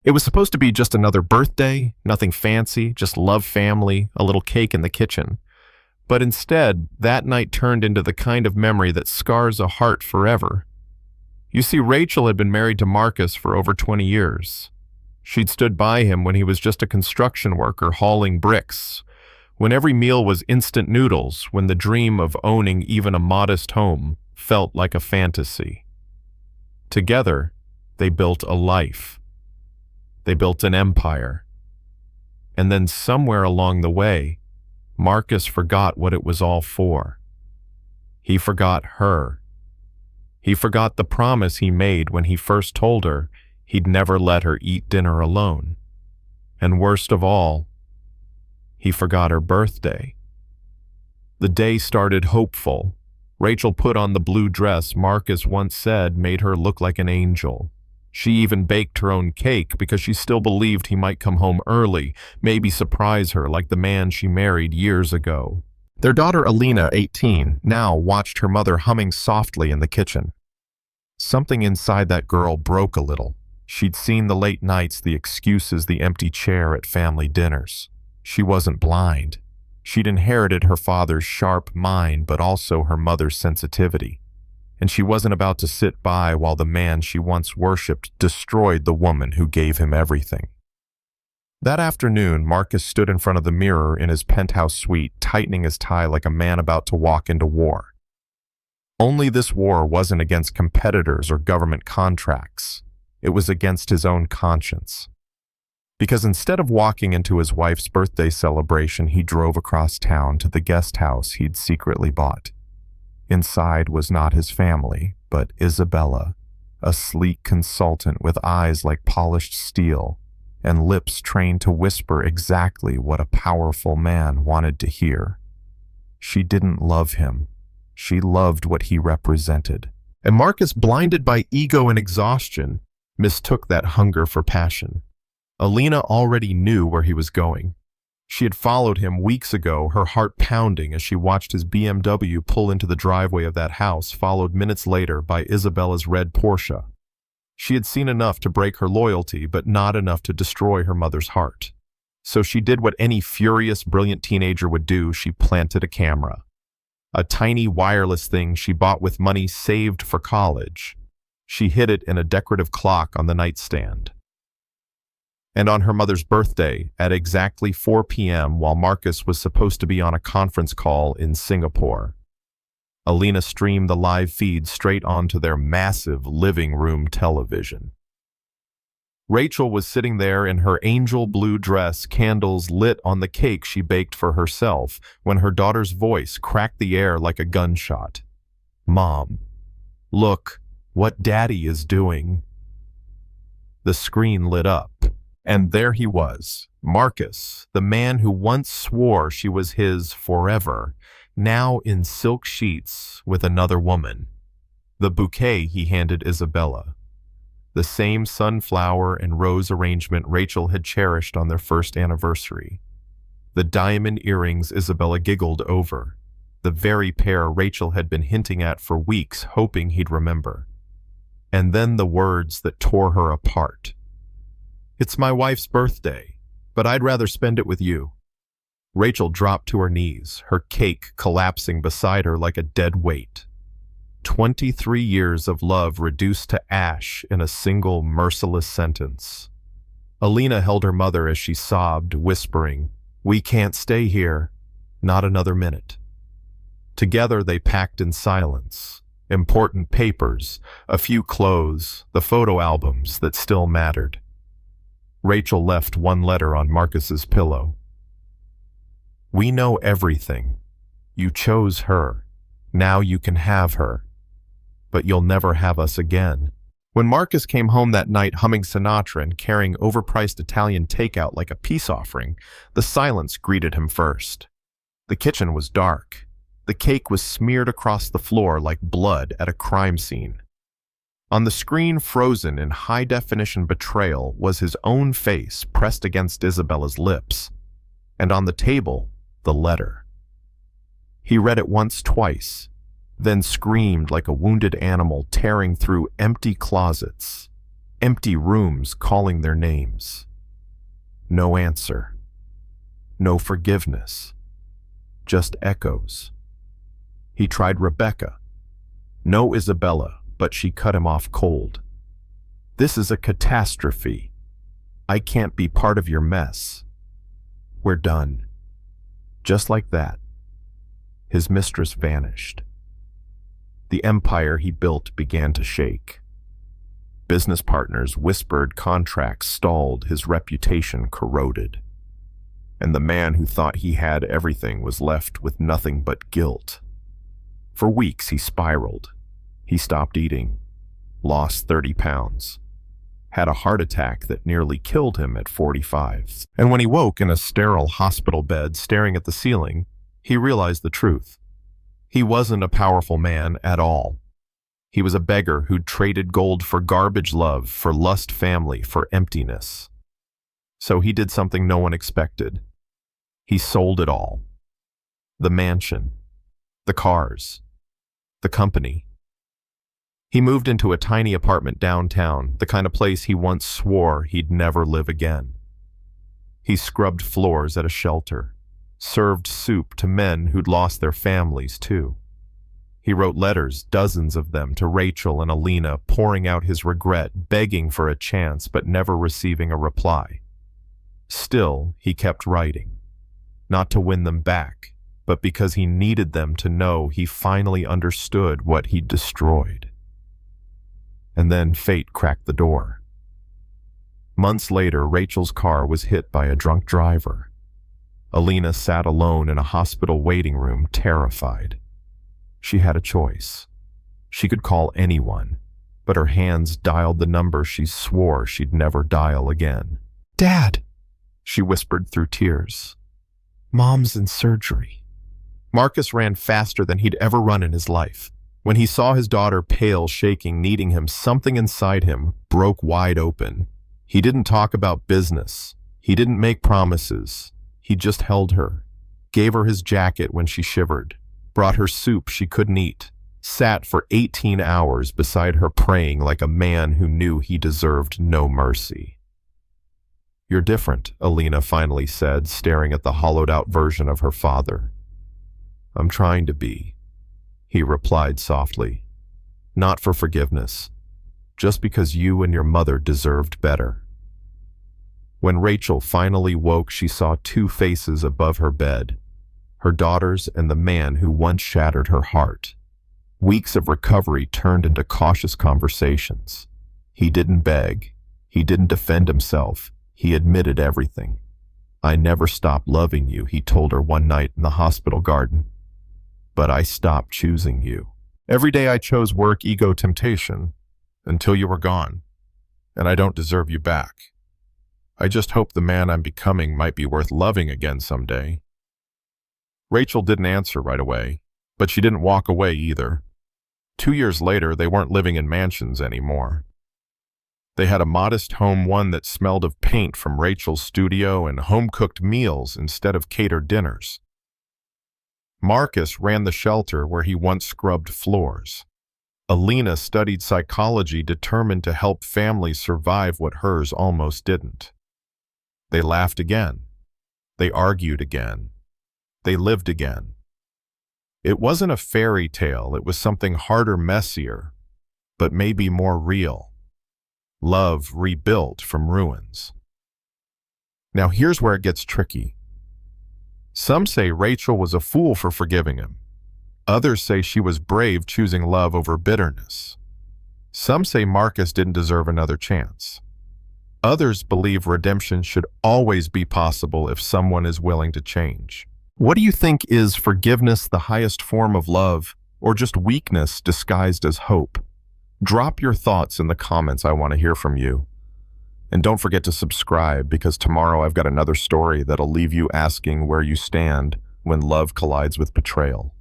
It was supposed to be just another birthday, nothing fancy, just love, family, a little cake in the kitchen. But instead, that night turned into the kind of memory that scars a heart forever. You see, Rachel had been married to Marcus for over 20 years. She'd stood by him when he was just a construction worker hauling bricks, when every meal was instant noodles, when the dream of owning even a modest home felt like a fantasy. Together, they built a life. They built an empire. And then somewhere along the way, Marcus forgot what it was all for. He forgot her. He forgot the promise he made when he first told her he'd never let her eat dinner alone. And worst of all, he forgot her birthday. The day started hopeful. Rachel put on the blue dress Marcus once said made her look like an angel. She even baked her own cake because she still believed he might come home early, maybe surprise her like the man she married years ago. Their daughter Alina, 18, now watched her mother humming softly in the kitchen. Something inside that girl broke a little. She'd seen the late nights, the excuses, the empty chair at family dinners. She wasn't blind. She'd inherited her father's sharp mind, but also her mother's sensitivity. And she wasn't about to sit by while the man she once worshipped destroyed the woman who gave him everything. That afternoon, Marcus stood in front of the mirror in his penthouse suite, tightening his tie like a man about to walk into war. Only this war wasn't against competitors or government contracts. It was against his own conscience. Because instead of walking into his wife's birthday celebration, he drove across town to the guest house he'd secretly bought. Inside was not his family, but Isabella, a sleek consultant with eyes like polished steel and lips trained to whisper exactly what a powerful man wanted to hear. She didn't love him. She loved what he represented. And Marcus, blinded by ego and exhaustion, mistook that hunger for passion. Alina already knew where he was going. She had followed him weeks ago, her heart pounding as she watched his BMW pull into the driveway of that house, followed minutes later by Isabella's red Porsche. She had seen enough to break her loyalty, but not enough to destroy her mother's heart. So she did what any furious, brilliant teenager would do. She planted a camera. A tiny wireless thing she bought with money saved for college. She hid it in a decorative clock on the nightstand. And on her mother's birthday, at exactly 4 p.m., while Marcus was supposed to be on a conference call in Singapore, Alina streamed the live feed straight onto their massive living room television. Rachel was sitting there in her angel blue dress, candles lit on the cake she baked for herself, when her daughter's voice cracked the air like a gunshot. "Mom, look what Daddy is doing." The screen lit up. And there he was, Marcus, the man who once swore she was his forever, now in silk sheets with another woman. The bouquet he handed Isabella. The same sunflower and rose arrangement Rachel had cherished on their first anniversary. The diamond earrings Isabella giggled over. The very pair Rachel had been hinting at for weeks, hoping he'd remember. And then the words that tore her apart. "It's my wife's birthday, but I'd rather spend it with you." Rachel dropped to her knees, her cake collapsing beside her like a dead weight. 23 years of love reduced to ash in a single merciless sentence. Alina held her mother as she sobbed, whispering, "We can't stay here. Not another minute." Together they packed in silence. Important papers, a few clothes, the photo albums that still mattered. Rachel left one letter on Marcus's pillow. "We know everything. You chose her. Now you can have her. But you'll never have us again." When Marcus came home that night humming Sinatra and carrying overpriced Italian takeout like a peace offering, the silence greeted him first. The kitchen was dark. The cake was smeared across the floor like blood at a crime scene. On the screen, frozen in high-definition betrayal, was his own face pressed against Isabella's lips. And on the table, the letter. He read it once, twice, then screamed like a wounded animal tearing through empty closets. Empty rooms calling their names. No answer. No forgiveness. Just echoes. He tried Rebecca. No Isabella, but she cut him off cold. This is a catastrophe. I can't be part of your mess. We're done. Just like that, his mistress vanished. The empire he built began to shake. Business partners whispered, contracts stalled, his reputation corroded. And the man who thought he had everything was left with nothing but guilt. For weeks he spiraled. He stopped eating, lost 30 pounds, had a heart attack that nearly killed him at 45. And when he woke in a sterile hospital bed staring at the ceiling, he realized the truth. He wasn't a powerful man at all. He was a beggar who'd traded gold for garbage love, for lust family, for emptiness. So he did something no one expected. He sold it all. The mansion, the cars, the company. He moved into a tiny apartment downtown, the kind of place he once swore he'd never live again. He scrubbed floors at a shelter, served soup to men who'd lost their families too. He wrote letters, dozens of them, to Rachel and Alina, pouring out his regret, begging for a chance but never receiving a reply. Still, he kept writing, not to win them back, but because he needed them to know he finally understood what he'd destroyed. And then fate cracked the door. Months later, Rachel's car was hit by a drunk driver. Alina sat alone in a hospital waiting room, terrified. She had a choice. She could call anyone, but her hands dialed the number she swore she'd never dial again. "Dad," she whispered through tears. "Mom's in surgery." Marcus ran faster than he'd ever run in his life. When he saw his daughter pale, shaking, needing him, something inside him broke wide open. He didn't talk about business. He didn't make promises. He just held her, gave her his jacket when she shivered, brought her soup she couldn't eat, sat for 18 hours beside her praying like a man who knew he deserved no mercy. "You're different," Alina finally said, staring at the hollowed-out version of her father. "I'm trying to be," he replied softly. "Not for forgiveness, just because you and your mother deserved better." When Rachel finally woke, she saw two faces above her bed, her daughter's and the man who once shattered her heart. Weeks of recovery turned into cautious conversations. He didn't beg. He didn't defend himself. He admitted everything. "I never stopped loving you," he told her one night in the hospital garden. "But I stopped choosing you. Every day I chose work, ego, temptation, until you were gone. And I don't deserve you back. I just hope the man I'm becoming might be worth loving again someday." Rachel didn't answer right away, but she didn't walk away either. 2 years later, they weren't living in mansions anymore. They had a modest home, one that smelled of paint from Rachel's studio and home-cooked meals instead of catered dinners. Marcus ran the shelter where he once scrubbed floors. Alina studied psychology, determined to help families survive what hers almost didn't. They laughed again. They argued again. They lived again. It wasn't a fairy tale, it was something harder, messier, but maybe more real. Love rebuilt from ruins. Now here's where it gets tricky. Some say Rachel was a fool for forgiving him. Others say she was brave, choosing love over bitterness. Some say Marcus didn't deserve another chance. Others believe redemption should always be possible if someone is willing to change. What do you think? Is forgiveness the highest form of love, or just weakness disguised as hope? Drop your thoughts in the comments. I want to hear from you. And don't forget to subscribe, because tomorrow I've got another story that'll leave you asking where you stand when love collides with betrayal.